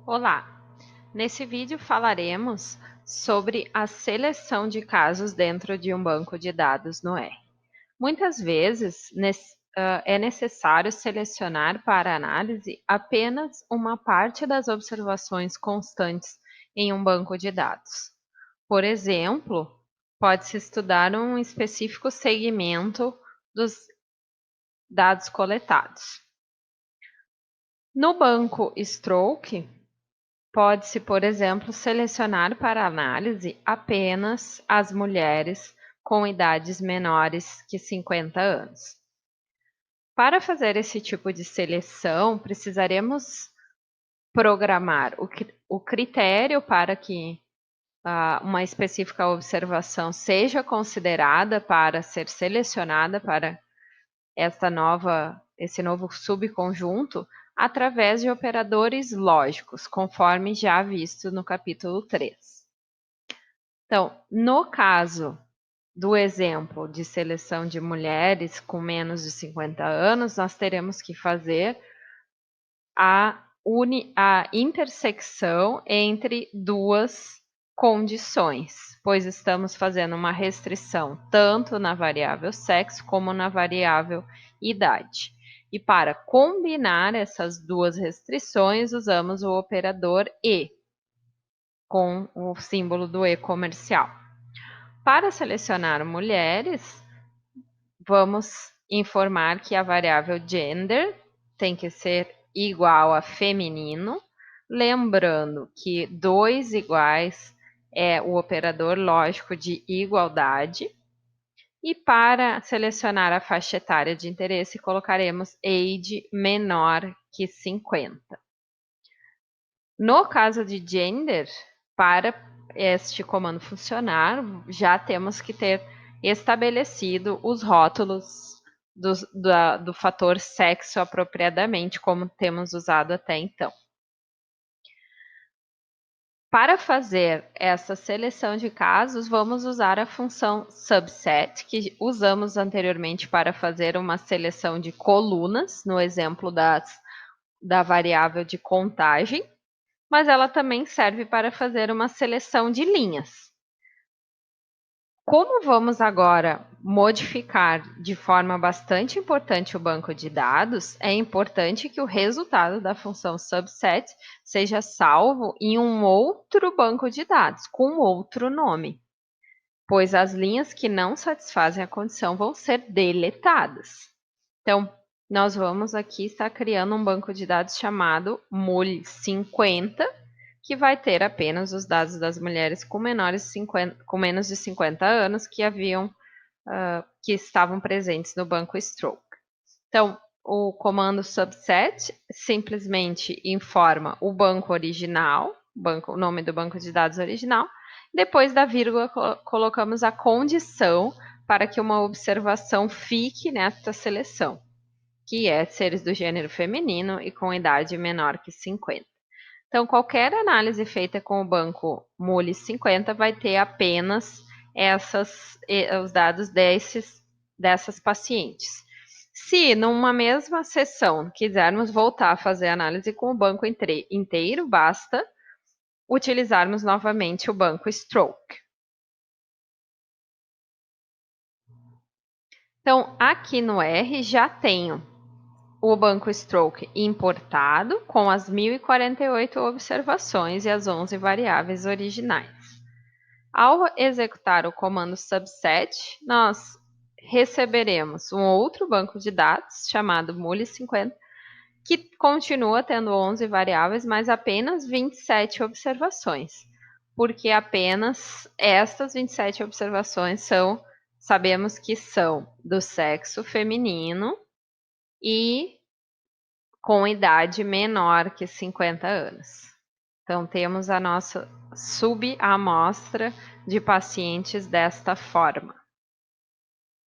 Olá! Nesse vídeo falaremos sobre a seleção de casos dentro de um banco de dados no R. Muitas vezes é necessário selecionar para análise apenas uma parte das observações constantes em um banco de dados. Por exemplo, pode-se estudar um específico segmento dos dados coletados. No banco Stroke, pode-se, por exemplo, selecionar para análise apenas as mulheres com idades menores que 50 anos. Para fazer esse tipo de seleção, precisaremos programar o critério para que uma específica observação seja considerada para ser selecionada para esse novo subconjunto através de operadores lógicos, conforme já visto no capítulo 3. Então, no caso do exemplo de seleção de mulheres com menos de 50 anos, nós teremos que fazer a intersecção entre duas condições, pois estamos fazendo uma restrição tanto na variável sexo como na variável idade. E para combinar essas duas restrições, usamos o operador E, com o símbolo do E comercial. Para selecionar mulheres, vamos informar que a variável gender tem que ser igual a feminino, lembrando que 2 iguais é o operador lógico de igualdade. E para selecionar a faixa etária de interesse, colocaremos age menor que 50. No caso de gender, para este comando funcionar, já temos que ter estabelecido os rótulos do fator sexo apropriadamente, como temos usado até então. Para fazer essa seleção de casos, vamos usar a função subset, que usamos anteriormente para fazer uma seleção de colunas, no exemplo da variável de contagem, mas ela também serve para fazer uma seleção de linhas. Como vamos agora modificar de forma bastante importante o banco de dados, é importante que o resultado da função subset seja salvo em um outro banco de dados, com outro nome, pois as linhas que não satisfazem a condição vão ser deletadas. Então, nós vamos aqui estar criando um banco de dados chamado MUL50, que vai ter apenas os dados das mulheres com menos de 50 anos que estavam presentes no banco Stroke. Então, o comando subset simplesmente informa o banco original, o nome do banco de dados original. Depois da vírgula, colocamos a condição para que uma observação fique nesta seleção, que é seres do gênero feminino e com idade menor que 50. Então, qualquer análise feita com o banco MUL50 vai ter apenas os dados dessas pacientes. Se, numa mesma sessão, quisermos voltar a fazer análise com o banco inteiro, basta utilizarmos novamente o banco Stroke. Então, aqui no R já tenho o banco Stroke importado com as 1048 observações e as 11 variáveis originais. Ao executar o comando subset, nós receberemos um outro banco de dados chamado MUL50, que continua tendo 11 variáveis, mas apenas 27 observações, porque apenas estas 27 observações sabemos que são do sexo feminino e com idade menor que 50 anos. Então, temos a nossa subamostra de pacientes desta forma.